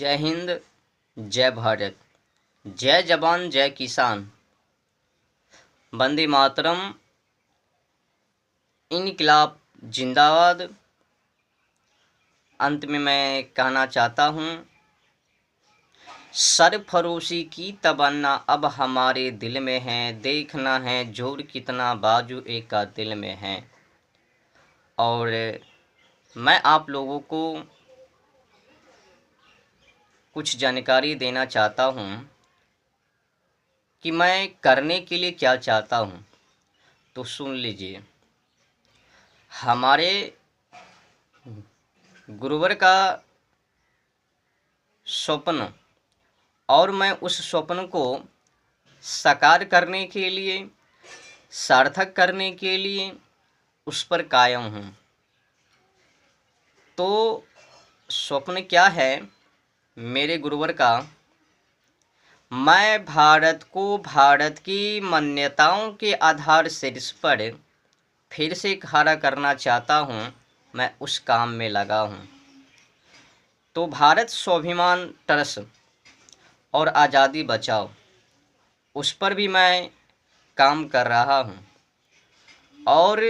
जय हिंद, जय भारत, जय जवान जय किसान, वंदे मातरम, इनकलाब जिंदाबाद। अंत में मैं कहना चाहता हूँ, सरफरोशी की तमन्ना अब हमारे दिल में है, देखना है जोर कितना बाजू एक का दिल में है। और मैं आप लोगों को कुछ जानकारी देना चाहता हूँ कि मैं करने के लिए क्या चाहता हूँ, तो सुन लीजिए। हमारे गुरुवर का स्वप्न और मैं उस स्वप्न को साकार करने के लिए, सार्थक करने के लिए उस पर कायम हूँ। तो स्वप्न क्या है मेरे गुरुवर का? मैं भारत को भारत की मान्यताओं के आधार शीर्ष पर फिर से खड़ा करना चाहता हूँ। मैं उस काम में लगा हूँ। तो भारत स्वाभिमान ट्रस्ट और आज़ादी बचाओ, उस पर भी मैं काम कर रहा हूँ। और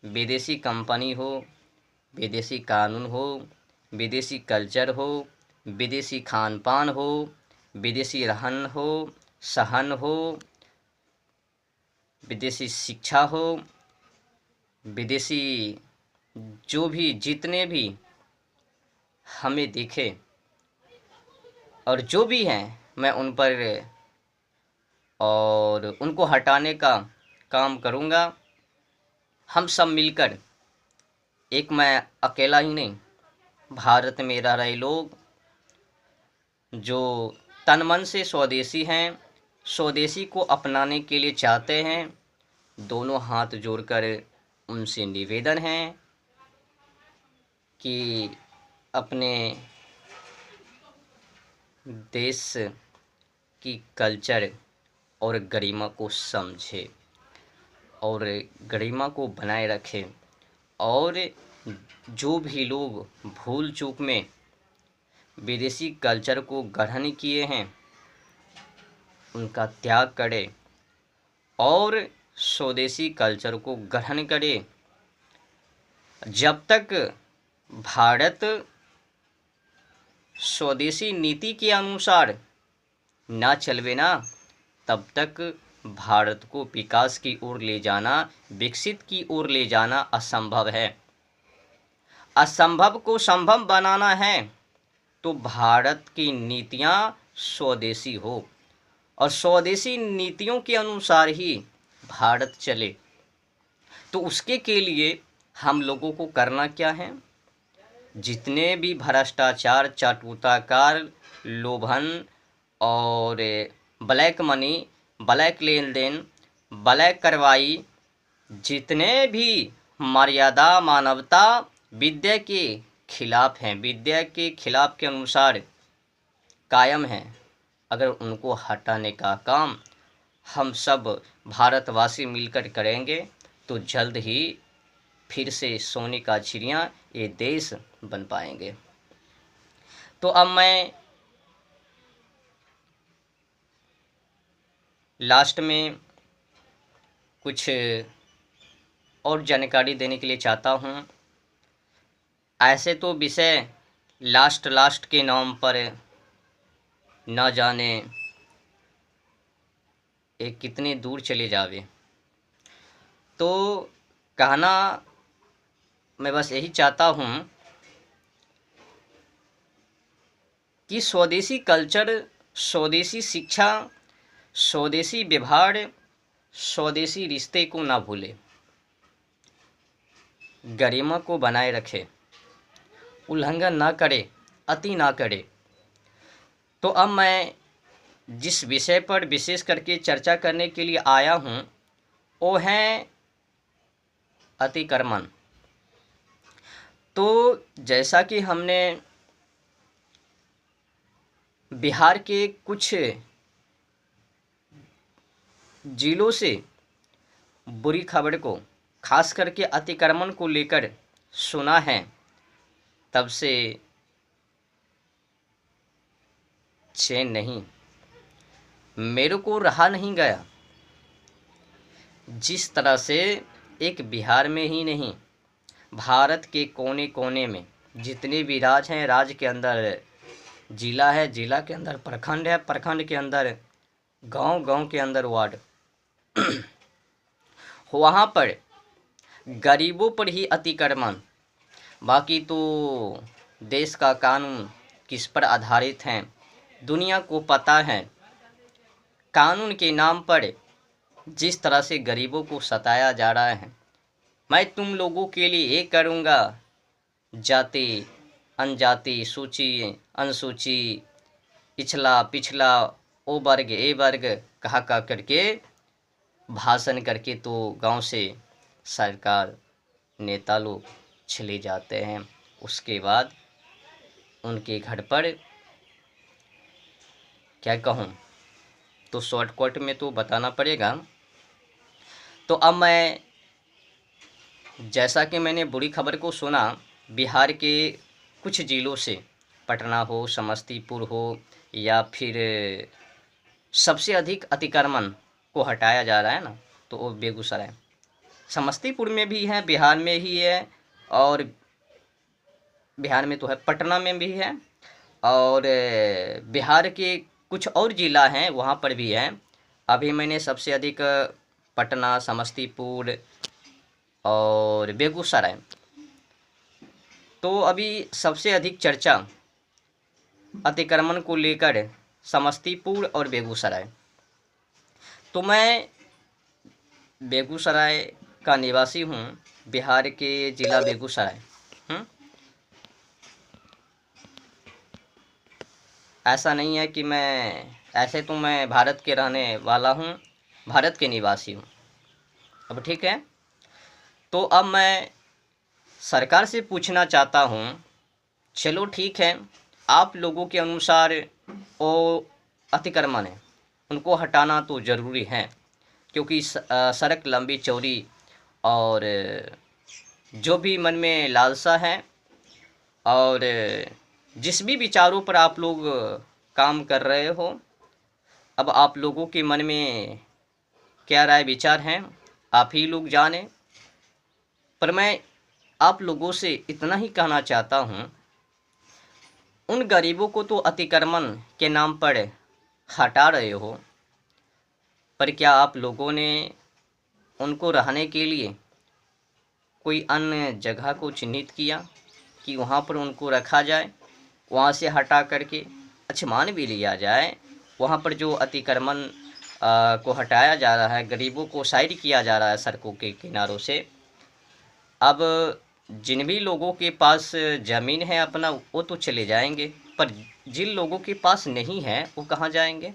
विदेशी कंपनी हो, विदेशी कानून हो, विदेशी कल्चर हो, विदेशी खान पान हो, विदेशी रहन हो, सहन हो, विदेशी शिक्षा हो, विदेशी जो भी जितने भी हमें दिखे और जो भी हैं, मैं उन पर और उनको हटाने का काम करूँगा। हम सब मिलकर, एक मैं अकेला ही नहीं, भारत में रह रहे लोग जो तन मन से स्वदेशी हैं, स्वदेशी को अपनाने के लिए चाहते हैं, दोनों हाथ जोड़कर उनसे निवेदन है कि अपने देश की कल्चर और गरिमा को समझे और गरिमा को बनाए रखें। और जो भी लोग भूल चूक में विदेशी कल्चर को ग्रहण किए हैं, उनका त्याग करें और स्वदेशी कल्चर को ग्रहण करें। जब तक भारत स्वदेशी नीति के अनुसार ना चलवे ना, तब तक भारत को विकास की ओर ले जाना, विकसित की ओर ले जाना असंभव है। असंभव को संभव बनाना है तो भारत की नीतियां स्वदेशी हो और स्वदेशी नीतियों के अनुसार ही भारत चले। तो उसके के लिए हम लोगों को करना क्या है? जितने भी भ्रष्टाचार, चाटुकारिता, लोभन और ब्लैक मनी, ब्लैक लेन देन, ब्लैक कार्रवाई, जितने भी मर्यादा मानवता विद्या के खिलाफ हैं, विद्या के खिलाफ के अनुसार कायम हैं, अगर उनको हटाने का काम हम सब भारतवासी मिलकर करेंगे तो जल्द ही फिर से सोने का चिड़िया ये देश बन पाएंगे। तो अब मैं लास्ट में कुछ और जानकारी देने के लिए चाहता हूँ। ऐसे तो विषय लास्ट के नाम पर न जाने एक कितने दूर चले जावे। तो कहना मैं बस यही चाहता हूँ कि स्वदेशी कल्चर, स्वदेशी शिक्षा, स्वदेशी व्यवहार, स्वदेशी रिश्ते को ना भूले, गरिमा को बनाए रखे, उल्लंघन ना करे, अति ना करे। तो अब मैं जिस विषय पर विशेष करके चर्चा करने के लिए आया हूँ वो है अतिक्रमण। तो जैसा कि हमने बिहार के कुछ जिलों से बुरी खबर को, खास करके अतिक्रमण को लेकर सुना है, तब से चैन नहीं, मेरे को रहा नहीं गया। जिस तरह से एक बिहार में ही नहीं, भारत के कोने कोने में जितने भी राज्य हैं, राज्य के अंदर जिला है, जिला के अंदर प्रखंड है, प्रखंड के अंदर गांव, गांव के अंदर वार्ड, वहाँ पर गरीबों पर ही अतिक्रमण। बाकी तो देश का कानून किस पर आधारित है, दुनिया को पता है। कानून के नाम पर जिस तरह से गरीबों को सताया जा रहा है, मैं तुम लोगों के लिए ये करूँगा, जाति अनजाति, सूची अनुसूची, पिछला पिछला, ओ वर्ग ए वर्ग कहा करके भाषण करके तो गांव से सरकार नेता लोग चले जाते हैं। उसके बाद उनके घर पर क्या कहूँ, तो शॉर्टकट में तो बताना पड़ेगा। तो अब मैं, जैसा कि मैंने बुरी खबर को सुना, बिहार के कुछ जिलों से, पटना हो, समस्तीपुर हो, या फिर सबसे अधिक अतिक्रमण को हटाया जा रहा है ना, तो वो बेगूसराय, समस्तीपुर में भी है, बिहार में ही है, और बिहार में तो है, पटना में भी है, और बिहार के कुछ और ज़िला हैं वहाँ पर भी है। अभी मैंने सबसे अधिक पटना, समस्तीपुर और बेगूसराय, तो अभी सबसे अधिक चर्चा अतिक्रमण को लेकर समस्तीपुर और बेगूसराय। तो मैं बेगूसराय का निवासी हूँ, बिहार के ज़िला बेगूसराय। ऐसा नहीं है कि ऐसे तो मैं भारत के रहने वाला हूँ, भारत के निवासी हूँ। अब ठीक है, तो अब मैं सरकार से पूछना चाहता हूँ, चलो ठीक है, आप लोगों के अनुसार वो अतिक्रमण है, उनको हटाना तो ज़रूरी है, क्योंकि सड़क लंबी चौड़ी, और जो भी मन में लालसा है और जिस भी विचारों पर आप लोग काम कर रहे हो, अब आप लोगों के मन में क्या राय विचार हैं आप ही लोग जाने। पर मैं आप लोगों से इतना ही कहना चाहता हूँ, उन गरीबों को तो अतिक्रमण के नाम पर हटा रहे हो, पर क्या आप लोगों ने उनको रहने के लिए कोई अन्य जगह को चिन्हित किया कि वहाँ पर उनको रखा जाए, वहाँ से हटा करके अच्छा मान भी लिया जाए, वहाँ पर जो अतिक्रमण को हटाया जा रहा है, गरीबों को साइड किया जा रहा है सड़कों के किनारों से। अब जिन भी लोगों के पास ज़मीन है अपना, वो तो चले जाएंगे, पर जिन लोगों के पास नहीं है वो कहाँ जाएंगे।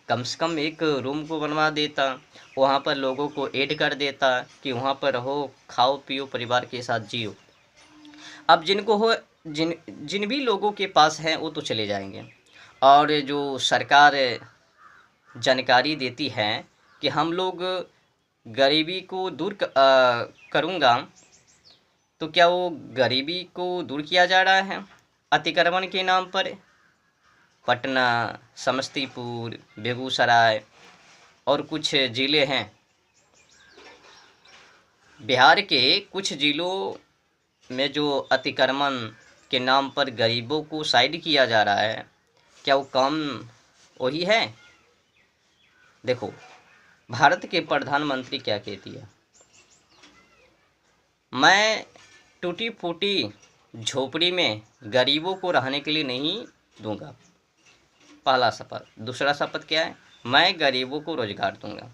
कम से कम एक रूम को बनवा देता, वहाँ पर लोगों को ऐड कर देता कि वहाँ पर रहो, खाओ पियो, परिवार के साथ जियो। अब जिनको हो, जिन भी लोगों के पास है वो तो चले जाएंगे। और जो सरकार जानकारी देती है कि हम लोग गरीबी को दूर करूँगा, तो क्या वो गरीबी को दूर किया जा रहा है अतिक्रमण के नाम पर। पटना, समस्तीपुर, बेगूसराय और कुछ ज़िले हैं, बिहार के कुछ ज़िलों में जो अतिक्रमण के नाम पर गरीबों को साइड किया जा रहा है, क्या वो काम वही है। देखो, भारत के प्रधानमंत्री क्या कहती है, मैं टूटी फूटी झोपड़ी में गरीबों को रहने के लिए नहीं दूंगा, पहला शपथ। दूसरा शपथ क्या है, मैं गरीबों को रोजगार दूंगा।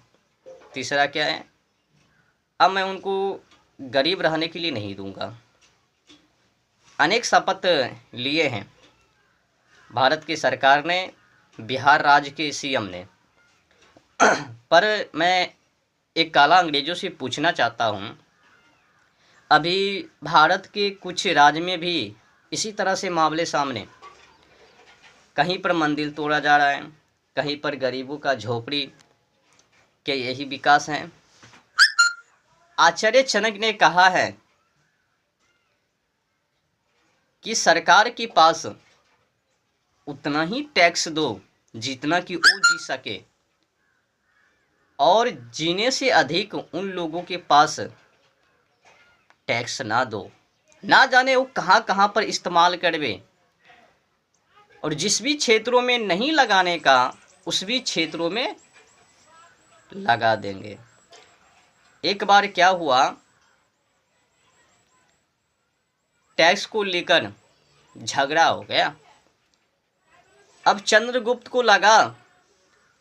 तीसरा क्या है, अब मैं उनको गरीब रहने के लिए नहीं दूंगा। अनेक शपथ लिए हैं भारत की सरकार ने, बिहार राज्य के सीएम ने। पर मैं एक काला अंग्रेजों से पूछना चाहता हूँ, अभी भारत के कुछ राज्य में भी इसी तरह से मामले सामने, कहीं पर मंदिर तोड़ा जा रहा है, कहीं पर गरीबों का झोपड़ी के यही विकास है। आचार्य चाणक्य ने कहा है कि सरकार के पास उतना ही टैक्स दो जितना कि वो जी सके, और जीने से अधिक उन लोगों के पास टैक्स ना दो। ना जाने वो कहाँ कहाँ पर इस्तेमाल करवे, और जिस भी क्षेत्रों में नहीं लगाने का उस भी क्षेत्रों में लगा देंगे। एक बार क्या हुआ, टैक्स को लेकर झगड़ा हो गया। अब चंद्रगुप्त को लगा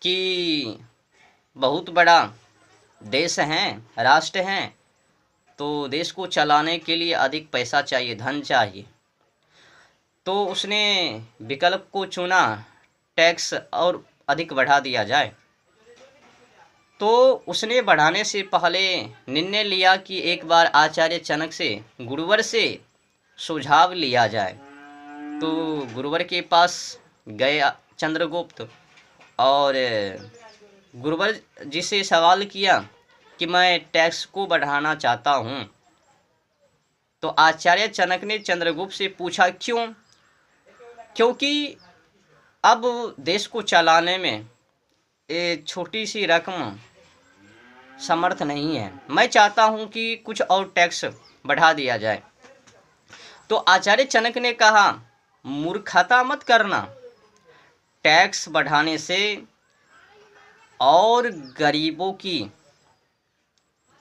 कि बहुत बड़ा देश है, राष्ट्र है, तो देश को चलाने के लिए अधिक पैसा चाहिए, धन चाहिए। तो उसने विकल्प को चुना, टैक्स और अधिक बढ़ा दिया जाए। तो उसने बढ़ाने से पहले निर्णय लिया कि एक बार आचार्य चाणक्य से, गुरुवर से सुझाव लिया जाए। तो गुरुवर के पास गए चंद्रगुप्त, और गुरुवर जी से सवाल किया कि मैं टैक्स को बढ़ाना चाहता हूँ। तो आचार्य चाणक्य ने चंद्रगुप्त से पूछा क्यों? क्योंकि अब देश को चलाने में ये छोटी सी रकम समर्थ नहीं है, मैं चाहता हूं कि कुछ और टैक्स बढ़ा दिया जाए। तो आचार्य चाणक्य ने कहा, मूर्खता मत करना, टैक्स बढ़ाने से और गरीबों की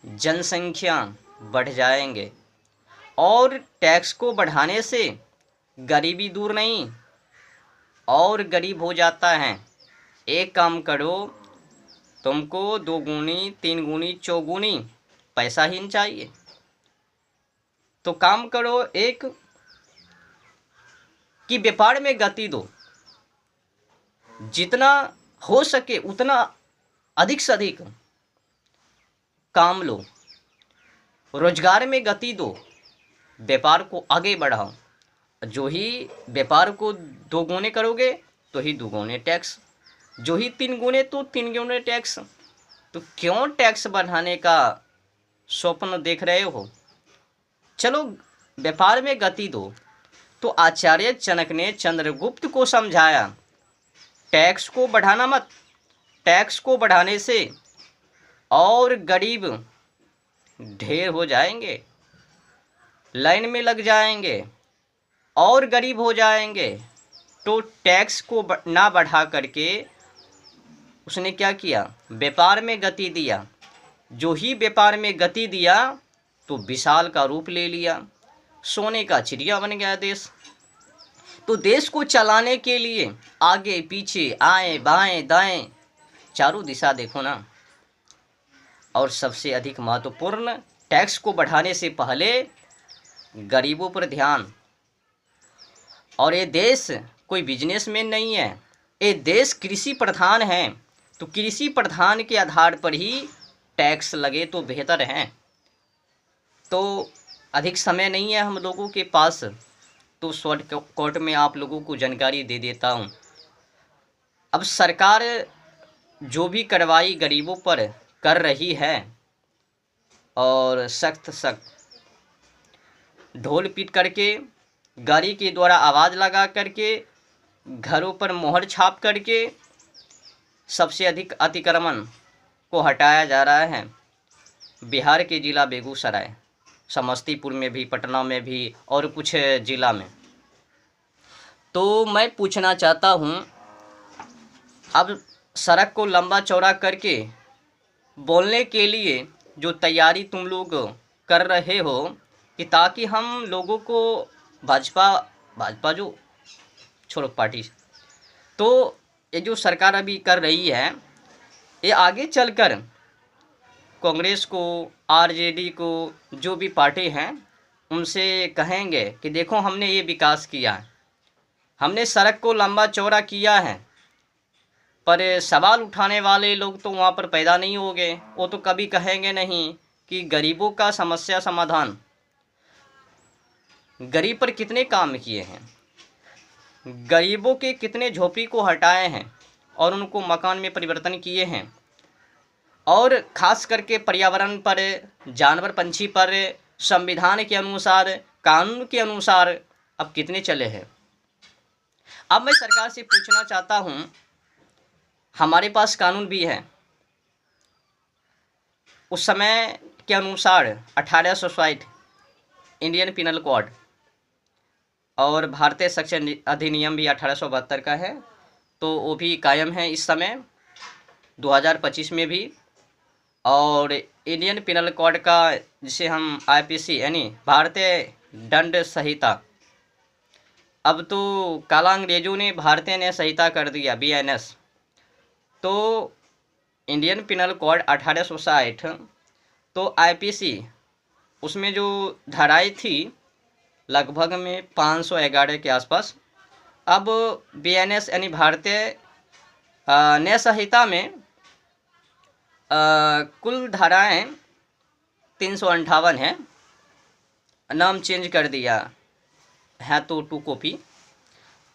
जनसंख्या बढ़ जाएंगे, और टैक्स को बढ़ाने से गरीबी दूर नहीं और गरीब हो जाता है। एक काम करो, तुमको 2 गुनी 3 गुनी चौगुनी पैसा ही नहीं चाहिए, तो काम करो एक कि व्यापार में गति दो, जितना हो सके उतना अधिक से अधिक काम लो, रोजगार में गति दो, व्यापार को आगे बढ़ाओ। जो ही व्यापार को 2 गुने करोगे तो ही 2 गुने टैक्स, जो ही 3 गुने तो 3 गुने टैक्स। तो क्यों टैक्स बढ़ाने का स्वप्न देख रहे हो? चलो व्यापार में गति दो। तो आचार्य चाणक्य ने चंद्रगुप्त को समझाया, टैक्स को बढ़ाना मत, टैक्स को बढ़ाने से और गरीब ढेर हो जाएंगे, लाइन में लग जाएंगे और गरीब हो जाएंगे। तो टैक्स को ना बढ़ा करके उसने क्या किया, व्यापार में गति दिया। जो ही व्यापार में गति दिया तो विशाल का रूप ले लिया, सोने का चिड़िया बन गया देश। तो देश को चलाने के लिए आगे पीछे आए बाएं दाएं चारों दिशा देखो ना। और सबसे अधिक महत्वपूर्ण, टैक्स को बढ़ाने से पहले गरीबों पर ध्यान। और ये देश कोई बिजनेसमैन नहीं है, ये देश कृषि प्रधान है। तो कृषि प्रधान के आधार पर ही टैक्स लगे तो बेहतर है। तो अधिक समय नहीं है हम लोगों के पास, तो शॉर्टकट में आप लोगों को जानकारी दे देता हूँ। अब सरकार जो भी कार्रवाई गरीबों पर कर रही है, और सख्त ढोल पीट करके, गाड़ी के द्वारा आवाज़ लगा करके, घरों पर मोहर छाप करके सबसे अधिक अतिक्रमण को हटाया जा रहा है। बिहार के ज़िला बेगूसराय, समस्तीपुर में भी, पटना में भी और कुछ ज़िला में। तो मैं पूछना चाहता हूँ, अब सड़क को लंबा चौड़ा करके बोलने के लिए जो तैयारी तुम लोग कर रहे हो कि ताकि हम लोगों को भाजपा जो छोड़ो पार्टी, तो ये जो सरकार अभी कर रही है, ये आगे चलकर कांग्रेस को, आरजेडी को, जो भी पार्टी हैं उनसे कहेंगे कि देखो हमने ये विकास किया है, हमने सड़क को लंबा चौड़ा किया है। पर सवाल उठाने वाले लोग तो वहाँ पर पैदा नहीं होंगे। वो तो कभी कहेंगे नहीं कि गरीबों का समस्या समाधान, गरीब पर कितने काम किए हैं, गरीबों के कितने झोपड़ी को हटाए हैं और उनको मकान में परिवर्तन किए हैं, और ख़ास करके पर्यावरण पर, जानवर पंछी पर संविधान के अनुसार, कानून के अनुसार अब कितने चले हैं। अब मैं सरकार से पूछना चाहता हूँ, हमारे पास कानून भी है, उस समय के अनुसार 1860 इंडियन पिनल कोड और भारतीय सेक्शन अधिनियम भी 1872 का है, तो वो भी कायम है इस समय 2025 में भी। और इंडियन पिनल कोड का जिसे हम आईपीसी यानी भारतीय दंड संहिता, अब तो काला अंग्रेजों ने भारतीय न्याय संहिता कर दिया बीएनएस, तो इंडियन पिनल कोड 1860 तो आईपीसी उसमें जो धाराएं थी लगभग में 511 के आसपास। अब बीएनएस यानी भारतीय न्याय संहिता में कुल धाराएं 358 हैं, नाम चेंज कर दिया है तो 2 कॉपी,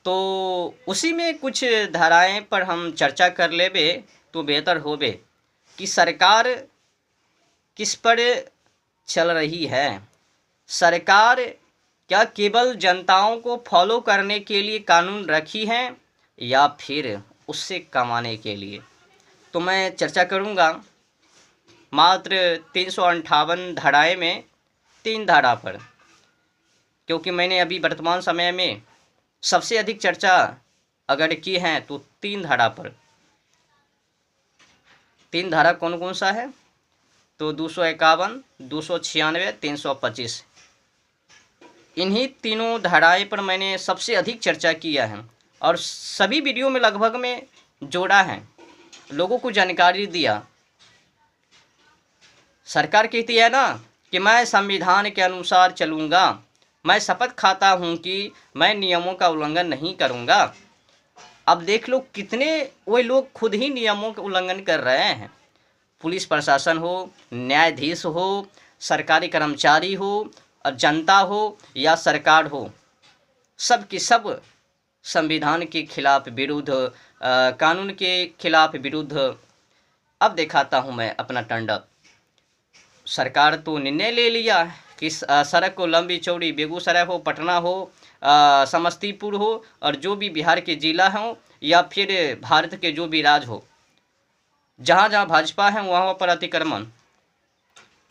तो उसी में कुछ धाराएं पर हम चर्चा कर लेबे तो बेहतर होबे कि सरकार किस पर चल रही है। सरकार क्या केवल जनताओं को फॉलो करने के लिए कानून रखी है या फिर उससे कमाने के लिए, तो मैं चर्चा करूंगा मात्र 358 धाराएं में 3 धारा पर, क्योंकि मैंने अभी वर्तमान समय में सबसे अधिक चर्चा अगर की है तो 3 धारा पर। 3 धारा कौन कौन सा है, तो 251, 296, 325, इन्हीं तीनों धाराएं पर मैंने सबसे अधिक चर्चा किया है और सभी वीडियो में लगभग में जोड़ा है, लोगों को जानकारी दिया। सरकार कहती है ना कि मैं संविधान के अनुसार चलूँगा, मैं शपथ खाता हूँ कि मैं नियमों का उल्लंघन नहीं करूँगा। अब देख लो कितने वो लोग खुद ही नियमों का उल्लंघन कर रहे हैं, पुलिस प्रशासन हो, न्यायाधीश हो, सरकारी कर्मचारी हो, जनता हो या सरकार हो, सब की सब संविधान के खिलाफ विरुद्ध, कानून के खिलाफ विरुद्ध। अब दिखाता हूँ मैं अपना टंडक। सरकार तो निर्णय ले लिया कि सड़क को लंबी चौड़ी, बेगूसराय हो, पटना हो, समस्तीपुर हो और जो भी बिहार के जिला हों या फिर भारत के जो भी राज्य हो, जहाँ जहाँ भाजपा है वहाँ पर अतिक्रमण।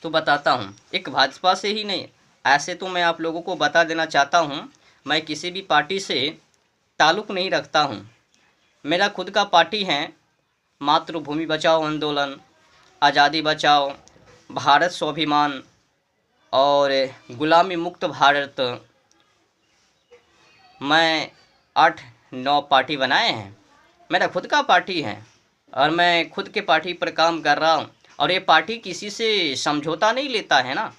तो बताता हूँ, एक भाजपा से ही नहीं, ऐसे तो मैं आप लोगों को बता देना चाहता हूँ, मैं किसी भी पार्टी से ताल्लुक़ नहीं रखता हूँ। मेरा खुद का पार्टी है, मातृभूमि बचाओ आंदोलन, आज़ादी बचाओ, भारत स्वाभिमान और गुलामी मुक्त भारत। मैं 8-9 पार्टी बनाए हैं, मेरा खुद का पार्टी है और मैं खुद के पार्टी पर काम कर रहा हूँ और ये पार्टी किसी से समझौता नहीं लेता है ना।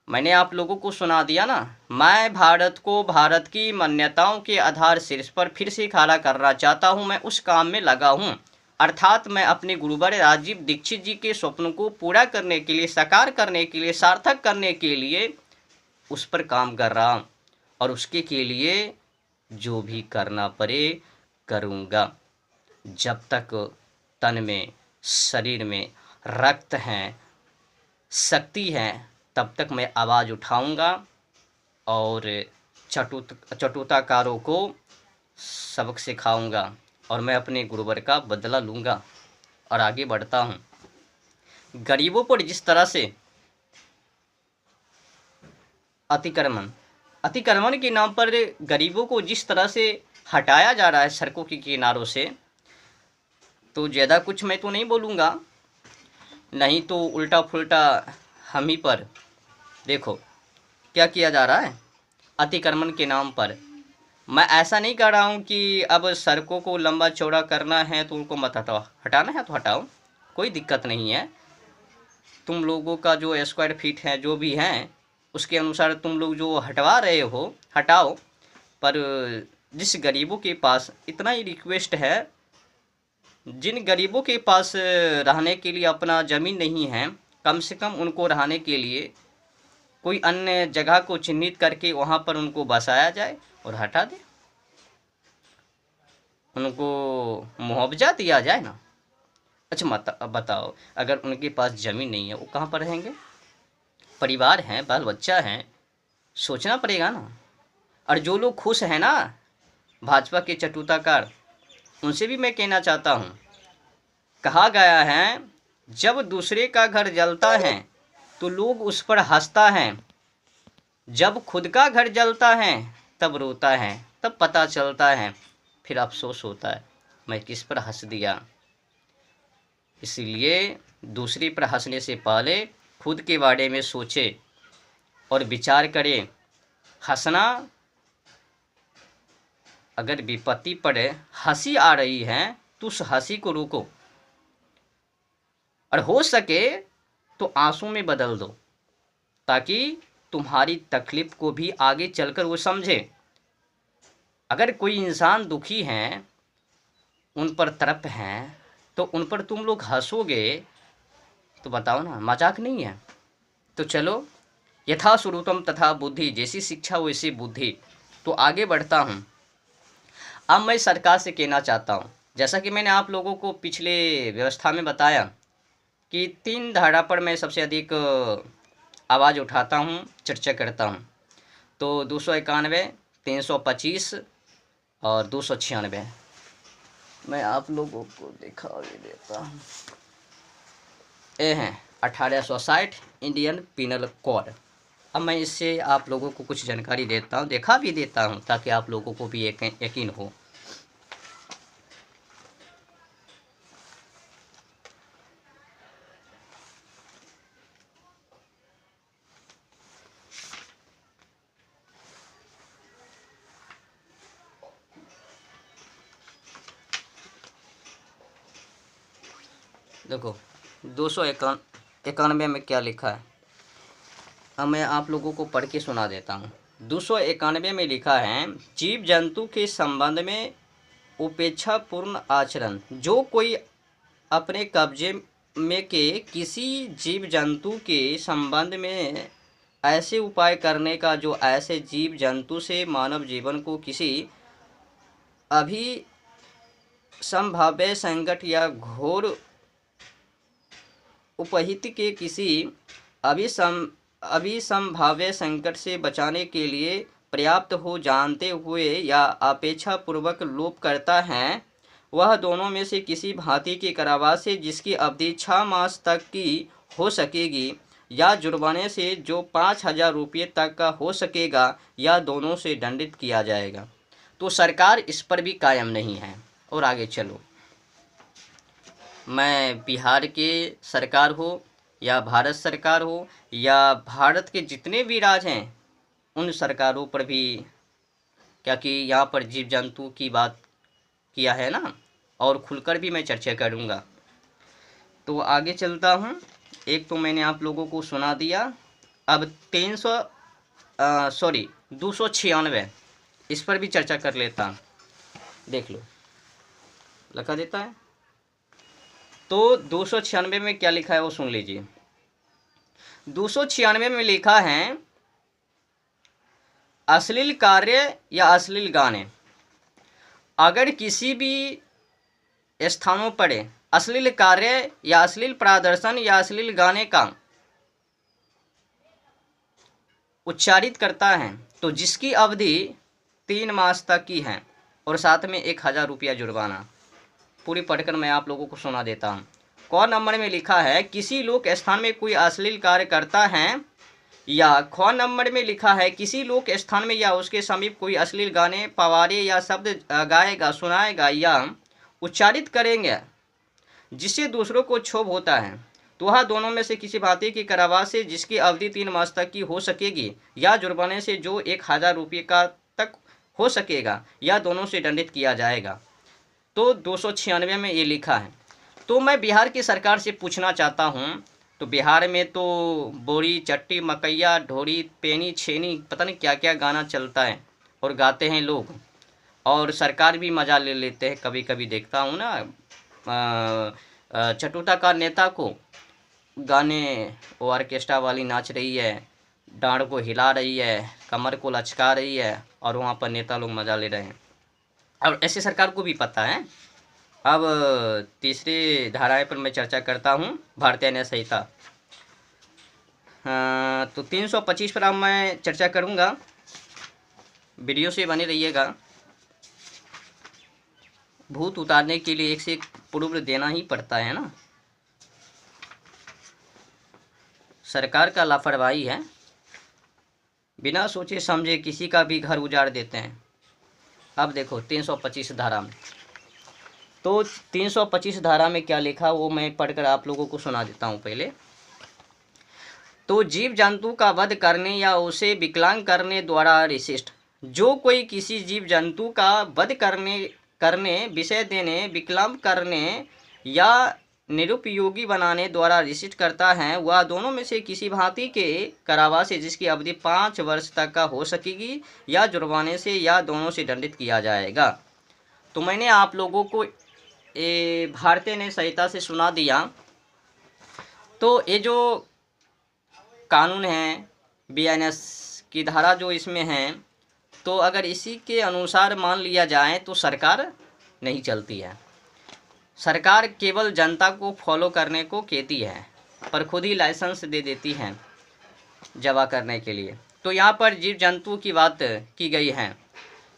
मैंने आप लोगों को सुना दिया ना, मैं भारत को भारत की मान्यताओं के आधार शीर्ष पर फिर से खड़ा करना चाहता हूँ, मैं उस काम में लगा हूँ। अर्थात मैं अपने गुरुवर राजीव दीक्षित जी के स्वप्न को पूरा करने के लिए, साकार करने के लिए, सार्थक करने के लिए उस पर काम कर रहा हूँ और उसके के लिए जो भी करना पड़े करूँगा। जब तक तन में, शरीर में रक्त है, शक्ति है, तब तक मैं आवाज़ उठाऊंगा और चटुताकारों को सबक सिखाऊंगा और मैं अपने गुरुवर का बदला लूँगा और आगे बढ़ता हूँ। गरीबों पर जिस तरह से अतिक्रमण के नाम पर गरीबों को जिस तरह से हटाया जा रहा है सड़कों के किनारों से, तो ज़्यादा कुछ मैं तो नहीं बोलूँगा, नहीं तो उल्टा फुल्टा हम ही पर। देखो क्या किया जा रहा है अतिक्रमण के नाम पर। मैं ऐसा नहीं कह रहा हूँ कि अब सड़कों को लंबा चौड़ा करना है तो उनको मत हटाओ, हटाना है तो हटाओ, कोई दिक्कत नहीं है। तुम लोगों का जो स्क्वायर फीट है जो भी हैं उसके अनुसार तुम लोग जो हटवा रहे हो हटाओ, पर जिस गरीबों के पास, इतना ही रिक्वेस्ट है, जिन गरीबों के पास रहने के लिए अपना ज़मीन नहीं है, कम से कम उनको रहने के लिए कोई अन्य जगह को चिन्हित करके वहाँ पर उनको बसाया जाए और हटा दे, उनको मुआवजा दिया जाए ना। अच्छा बताओ, अगर उनके पास ज़मीन नहीं है वो कहाँ पर रहेंगे? परिवार हैं, बाल बच्चा हैं, सोचना पड़ेगा ना। और जो लोग खुश हैं ना भाजपा के चटुताकार, उनसे भी मैं कहना चाहता हूँ, कहा गया है जब दूसरे का घर जलता है तो लोग उस पर हंसता है, जब खुद का घर जलता है तब रोता है, तब पता चलता है, फिर अफसोस होता है मैं किस पर हंस दिया। इसीलिए दूसरे पर हंसने से पहले खुद के बारे में सोचे और विचार करें। हंसना, अगर विपत्ति पर हंसी आ रही है तो उस हंसी को रोको और हो सके तो आंसू में बदल दो, ताकि तुम्हारी तकलीफ को भी आगे चलकर वो समझे। अगर कोई इंसान दुखी हैं, उन पर तड़प हैं, तो उन पर तुम लोग हंसोगे तो बताओ ना, मजाक नहीं है। तो चलो, यथा श्रुतम तथा बुद्धि, जैसी शिक्षा वैसी बुद्धि। तो आगे बढ़ता हूँ। अब मैं सरकार से कहना चाहता हूँ, जैसा कि मैंने आप लोगों को पिछले व्यवस्था में बताया कि 3 धारा पर मैं सबसे अधिक आवाज़ उठाता हूँ, चर्चा करता हूँ। तो 291, 325 और 296 मैं आप लोगों को दिखा भी देता हूँ। ये हैं 1860 इंडियन पिनल कोड। अब मैं इससे आप लोगों को कुछ जानकारी देता हूँ, दिखा भी देता हूँ, ताकि आप लोगों को भी यकीन हो। देखो 291 में क्या लिखा है, अब मैं आप लोगों को पढ़ के सुना देता हूँ। 291 में लिखा है, जीव जंतु के संबंध में उपेक्षापूर्ण आचरण। जो कोई अपने कब्जे में के किसी जीव जंतु के संबंध में ऐसे उपाय करने का जो ऐसे जीव जंतु से मानव जीवन को किसी अभी संभाव्य संकट या घोर उपहित के किसी अभिसंभाव्य संकट से बचाने के लिए पर्याप्त हो जानते हुए या अपेक्षापूर्वक लोप करता है, वह दोनों में से किसी भांति की कारावास से जिसकी अवधि 6 मास तक की हो सकेगी, या जुर्माने से जो 5,000 रुपये तक का हो सकेगा, या दोनों से दंडित किया जाएगा। तो सरकार इस पर भी कायम नहीं है। और आगे चलो, मैं बिहार के सरकार हो या भारत सरकार हो या भारत के जितने भी राज्य हैं, उन सरकारों पर भी, क्या कि यहाँ पर जीव जंतु की बात किया है ना, और खुलकर भी मैं चर्चा करूँगा। तो आगे चलता हूँ। एक तो मैंने आप लोगों को सुना दिया। अब 296 इस पर भी चर्चा कर लेता हूँ। देख लो, लिखा देता है। तो 296 में क्या लिखा है वो सुन लीजिए। 296 में लिखा है, अश्लील कार्य या अश्लील गाने। अगर किसी भी स्थानों पर अश्लील कार्य या अश्लील प्रदर्शन या अश्लील गाने का उच्चारित करता है तो जिसकी अवधि 3 मास तक की है और साथ में 1,000 रुपया जुर्माना। पूरी पढ़कर मैं आप लोगों को सुना देता हूँ। क नंबर में लिखा है, किसी लोक स्थान में कोई अश्लील कार्य करता है, या ख नंबर में लिखा है, किसी लोक स्थान में या उसके समीप कोई अश्लील गाने, पवारे या शब्द गाएगा, सुनाएगा या उच्चारित करेंगे जिससे दूसरों को क्षोभ होता है, तो वह दोनों में से किसी भांति की कारावास से जिसकी अवधि 3 मास तक की हो सकेगी, या जुर्माने से जो 1,000 रुपये का तक हो सकेगा, या दोनों से दंडित किया जाएगा। तो 296 में ये लिखा है। तो मैं बिहार की सरकार से पूछना चाहता हूँ, तो बिहार में तो बोरी चट्टी मकैया ढोरी पेनी छेनी पता नहीं क्या क्या गाना चलता है और गाते हैं लोग, और सरकार भी मज़ा ले लेते हैं। कभी कभी देखता हूँ ना चटुताकार नेता को गाने, वो ऑर्केस्ट्रा वाली नाच रही है, डांड को हिला रही है, कमर को लचका रही है, और वहाँ पर नेता लोग मज़ा ले रहे हैं। और ऐसे सरकार को भी पता है। अब तीसरी धाराएं पर मैं चर्चा करता हूँ, भारतीय न्याय संहिता। तो 325 पर अब मैं चर्चा करूँगा। वीडियो से बने रहिएगा। भूत उतारने के लिए एक से एक प्रूफ देना ही पड़ता है ना। सरकार का लापरवाही है, बिना सोचे समझे किसी का भी घर उजाड़ देते हैं। अब देखो 325 धारा में, तो 325 धारा में क्या लिखा वो मैं पढ़कर आप लोगों को सुना देता हूँ पहले। तो जीव जंतु का वध करने या उसे विकलांग करने द्वारा रिशिष्ट, जो कोई किसी जीव जंतु का वध करने विषय देने, विकलांग करने या निरुपयोगी बनाने द्वारा रिशिष्ट करता है, वह दोनों में से किसी भांति के कारावास से जिसकी अवधि 5 वर्ष तक का हो सकेगी या जुर्माने से या दोनों से दंडित किया जाएगा। तो मैंने आप लोगों को भारतीय न्याय संहिता से सुना दिया। तो ये जो कानून है BNS की धारा जो इसमें है, तो अगर इसी के अनुसार मान लिया जाए तो सरकार नहीं चलती है। सरकार केवल जनता को फॉलो करने को कहती है, पर खुद ही लाइसेंस दे देती है जवा करने के लिए। तो यहाँ पर जीव जंतु की बात की गई है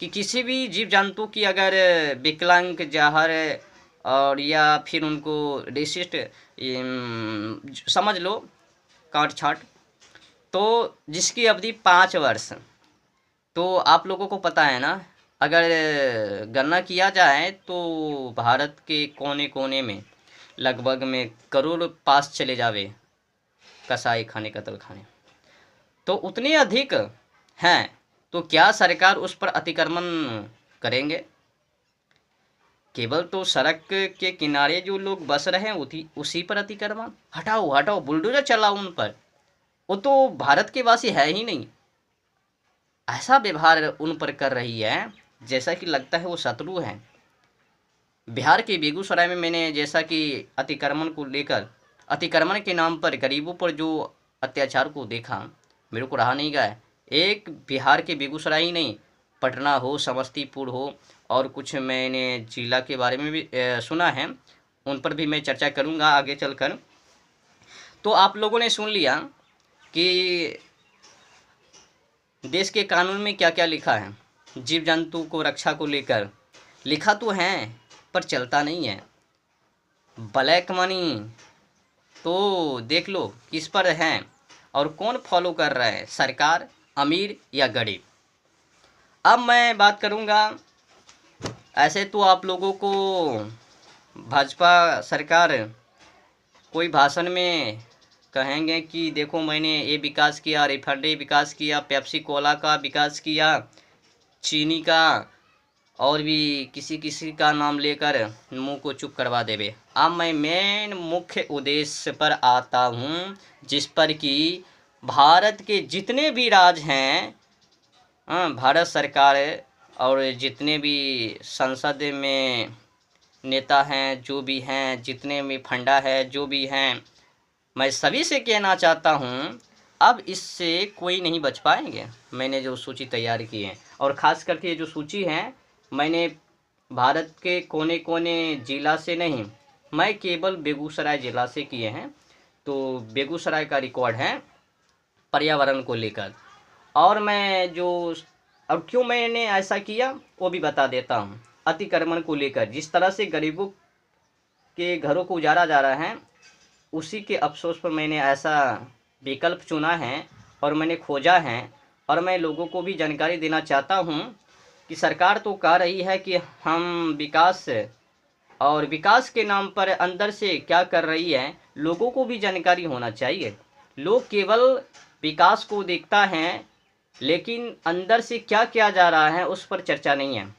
कि किसी भी जीव जंतु की अगर विकलांग, जहर और या फिर उनको रेसिस्ट समझ लो काट छाट, तो जिसकी अवधि 5 वर्ष, तो आप लोगों को पता है ना, अगर गणना किया जाए तो भारत के कोने कोने में लगभग में करोड़ पास चले जावे कसाई खाने, कत्ल खाने, तो उतने अधिक हैं। तो क्या सरकार उस पर अतिक्रमण करेंगे? केवल तो सड़क के किनारे जो लोग बस रहे हैं उसी पर अतिक्रमण। हटाओ हटाओ, बुलडोजर चलाओ उन पर, वो तो भारत के वासी है ही नहीं। ऐसा व्यवहार उन पर कर रही है जैसा कि लगता है वो शत्रु हैं। बिहार के बेगूसराय में मैंने जैसा कि अतिक्रमण को लेकर, अतिक्रमण के नाम पर गरीबों पर जो अत्याचार को देखा, मेरे को रहा नहीं गया। एक बिहार के बेगूसराय ही नहीं, पटना हो, समस्तीपुर हो, और कुछ मैंने जिला के बारे में भी सुना है, उन पर भी मैं चर्चा करूंगा आगे चलकर। तो आप लोगों ने सुन लिया कि देश के कानून में क्या क्या लिखा है जीव जंतु को रक्षा को लेकर। लिखा तो है पर चलता नहीं है। ब्लैक मनी तो देख लो किस पर है और कौन फॉलो कर रहा है, सरकार, अमीर या गरीब। अब मैं बात करूंगा, ऐसे तो आप लोगों को भाजपा सरकार कोई भाषण में कहेंगे कि देखो मैंने ये विकास किया, रिफाइनरी विकास किया, पेप्सी कोला का विकास किया, चीनी का, और भी किसी किसी का नाम लेकर मुंह को चुप करवा देवे। अब मैं मेन मुख्य उद्देश्य पर आता हूँ, जिस पर कि भारत के जितने भी राज हैं, भारत सरकार और जितने भी संसद में नेता हैं, जो भी हैं, जितने भी फंडा है, जो भी हैं, मैं सभी से कहना चाहता हूँ अब इससे कोई नहीं बच पाएंगे। मैंने जो सूची तैयार की है, और ख़ास करके जो सूची है मैंने भारत के कोने कोने ज़िला से नहीं, मैं केवल बेगूसराय ज़िला से किए हैं। तो बेगूसराय का रिकॉर्ड है पर्यावरण को लेकर। और मैं जो अब क्यों मैंने ऐसा किया वो भी बता देता हूँ। अतिक्रमण को लेकर जिस तरह से गरीबों के घरों को उजाड़ा जा रहा है, उसी के अफसोस पर मैंने ऐसा विकल्प चुना है और मैंने खोजा है। और मैं लोगों को भी जानकारी देना चाहता हूँ कि सरकार तो कह रही है कि हम विकास, और विकास के नाम पर अंदर से क्या कर रही है लोगों को भी जानकारी होना चाहिए। लोग केवल विकास को देखता है, लेकिन अंदर से क्या किया जा रहा है उस पर चर्चा नहीं है।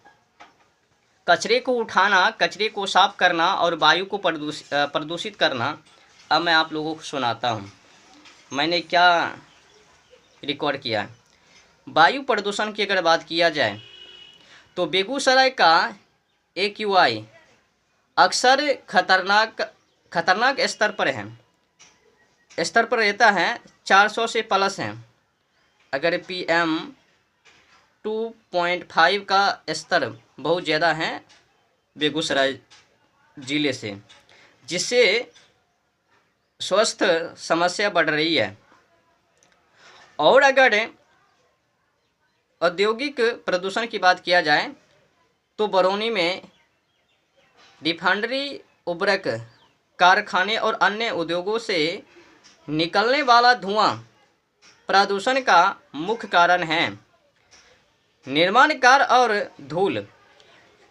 कचरे को उठाना, कचरे को साफ करना और वायु को प्रदूषित करना। अब मैं आप लोगों को सुनाता हूँ मैंने क्या रिकॉर्ड किया है। वायु प्रदूषण की अगर बात किया जाए तो बेगूसराय का AQI अक्सर खतरनाक स्तर पर रहता है, 400 से प्लस है। अगर PM 2.5 का स्तर बहुत ज़्यादा है बेगूसराय ज़िले से, जिससे स्वास्थ्य समस्या बढ़ रही है। और अगर औद्योगिक प्रदूषण की बात किया जाए तो बरौनी में रिफाइनरी, उर्वरक कारखाने और अन्य उद्योगों से निकलने वाला धुआं प्रदूषण का मुख्य कारण है। निर्माण कार्य और धूल,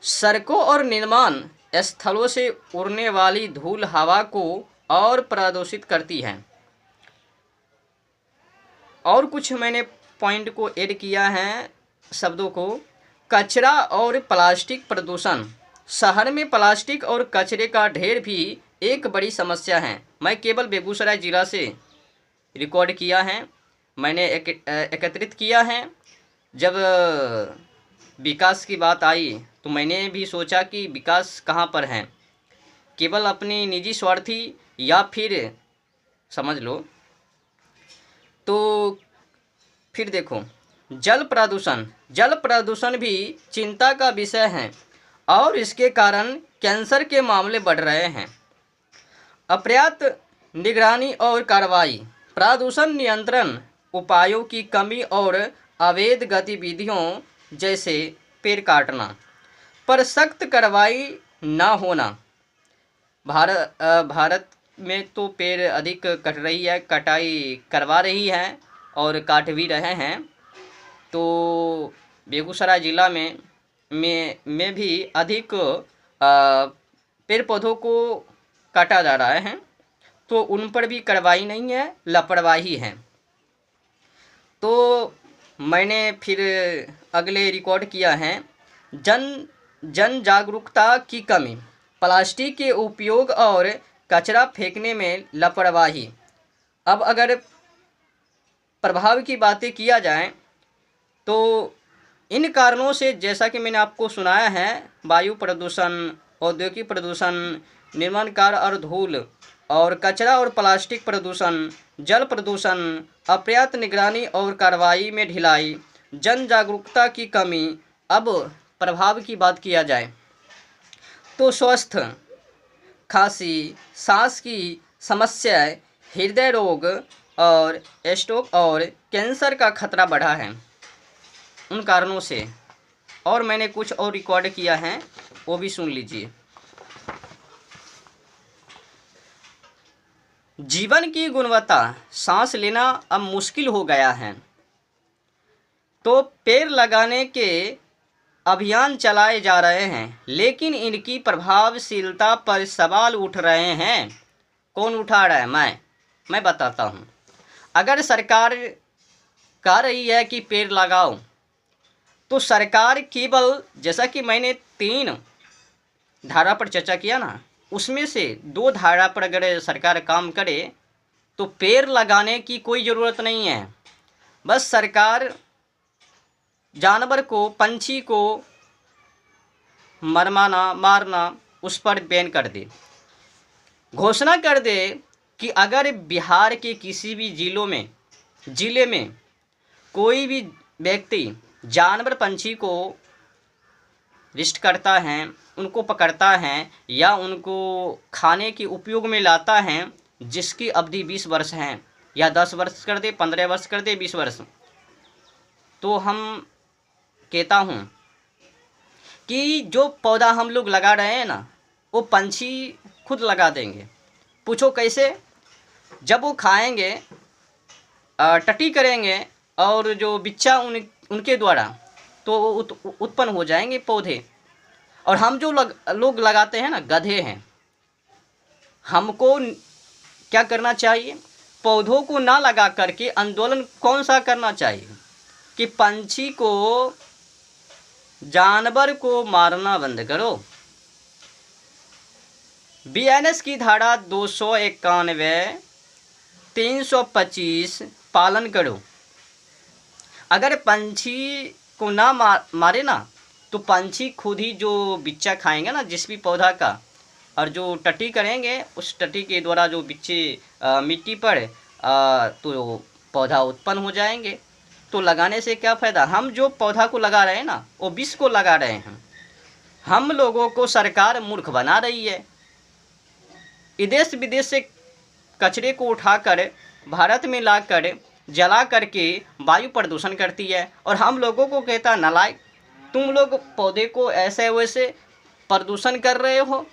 सड़कों और निर्माण स्थलों से उड़ने वाली धूल हवा को और प्रदूषित करती है। और कुछ मैंने पॉइंट को ऐड किया है शब्दों को। कचरा और प्लास्टिक प्रदूषण, शहर में प्लास्टिक और कचरे का ढेर भी एक बड़ी समस्या है। मैं केवल बेगूसराय ज़िला से रिकॉर्ड किया है, मैंने एकत्रित किया है। जब विकास की बात आई तो मैंने भी सोचा कि विकास कहाँ पर है, केवल अपनी निजी स्वार्थी या फिर समझ लो। तो फिर देखो, जल प्रदूषण भी चिंता का विषय है और इसके कारण कैंसर के मामले बढ़ रहे हैं। अपर्याप्त निगरानी और कार्रवाई, प्रदूषण नियंत्रण उपायों की कमी और अवैध गतिविधियों जैसे पेड़ काटना पर सख्त कार्रवाई न होना। भारत में तो पेड़ अधिक कट रही है, कटाई करवा रही है और काट भी रहे हैं। तो बेगूसराय ज़िला में भी अधिक पेड़ पौधों को काटा जा रहा है, तो उन पर भी कार्रवाई नहीं है, लापरवाही है। तो मैंने फिर अगले रिकॉर्ड किया है, जन जागरूकता की कमी, प्लास्टिक के उपयोग और कचरा फेंकने में लापरवाही। अब अगर प्रभाव की बातें किया जाए तो इन कारणों से, जैसा कि मैंने आपको सुनाया है, वायु प्रदूषण, औद्योगिक प्रदूषण, निर्माण कार्य और धूल और कचरा और प्लास्टिक प्रदूषण, जल प्रदूषण, अपर्याप्त निगरानी और कार्रवाई में ढिलाई, जन जागरूकता की कमी। अब प्रभाव की बात किया जाए तो स्वास्थ्य, खांसी, सांस की समस्याएं, हृदय रोग और स्ट्रोक और कैंसर का खतरा बढ़ा है उन कारणों से। और मैंने कुछ और रिकॉर्ड किया है, वो भी सुन लीजिए। जीवन की गुणवत्ता, सांस लेना अब मुश्किल हो गया है, तो पेड़ लगाने के अभियान चलाए जा रहे हैं, लेकिन इनकी प्रभावशीलता पर सवाल उठ रहे हैं। कौन उठा रहा है? मैं बताता हूँ। अगर सरकार कह रही है कि पेड़ लगाओ, तो सरकार केवल, जैसा कि मैंने 3 धारा पर चर्चा किया ना, उसमें से 2 धारा पर अगर सरकार काम करे तो पेड़ लगाने की कोई ज़रूरत नहीं है। बस सरकार जानवर को, पंछी को मारना उस पर बैन कर दे, घोषणा कर दे कि अगर बिहार के किसी भी ज़िले में कोई भी व्यक्ति जानवर, पंछी को रिस्ट करता है, उनको पकड़ता है या उनको खाने के उपयोग में लाता है, जिसकी अवधि 20 वर्ष है या 10 वर्ष कर दे, 15 वर्ष कर दे, 20 वर्ष, तो हम कहता हूँ कि जो पौधा हम लोग लगा रहे हैं ना, वो पंछी खुद लगा देंगे। पूछो कैसे? जब वो खाएंगे, टटी करेंगे और जो बिच्चा उनके द्वारा तो उत्पन्न हो जाएंगे पौधे। और हम जो लोग लगाते हैं ना, गधे हैं। हमको क्या करना चाहिए? पौधों को ना लगा करके आंदोलन कौन सा करना चाहिए कि पंछी को, जानवर को मारना बंद करो। बीएनएस की धारा 291, 325 पालन करो। अगर पंछी को ना मारे ना, तो पंछी खुद ही जो बिच्चा खाएंगे ना जिस भी पौधा का, और जो टटी करेंगे उस टटी के द्वारा जो बिच्चे मिट्टी पर तो पौधा उत्पन्न हो जाएंगे। तो लगाने से क्या फ़ायदा? हम जो पौधा को लगा रहे हैं ना, वो विष को लगा रहे हैं। हम लोगों को सरकार मूर्ख बना रही है। देश विदेश से कचरे को उठाकर भारत में लाकर जला करके वायु प्रदूषण करती है और हम लोगों को कहता नालायक, तुम लोग पौधे को ऐसे वैसे प्रदूषण कर रहे हो,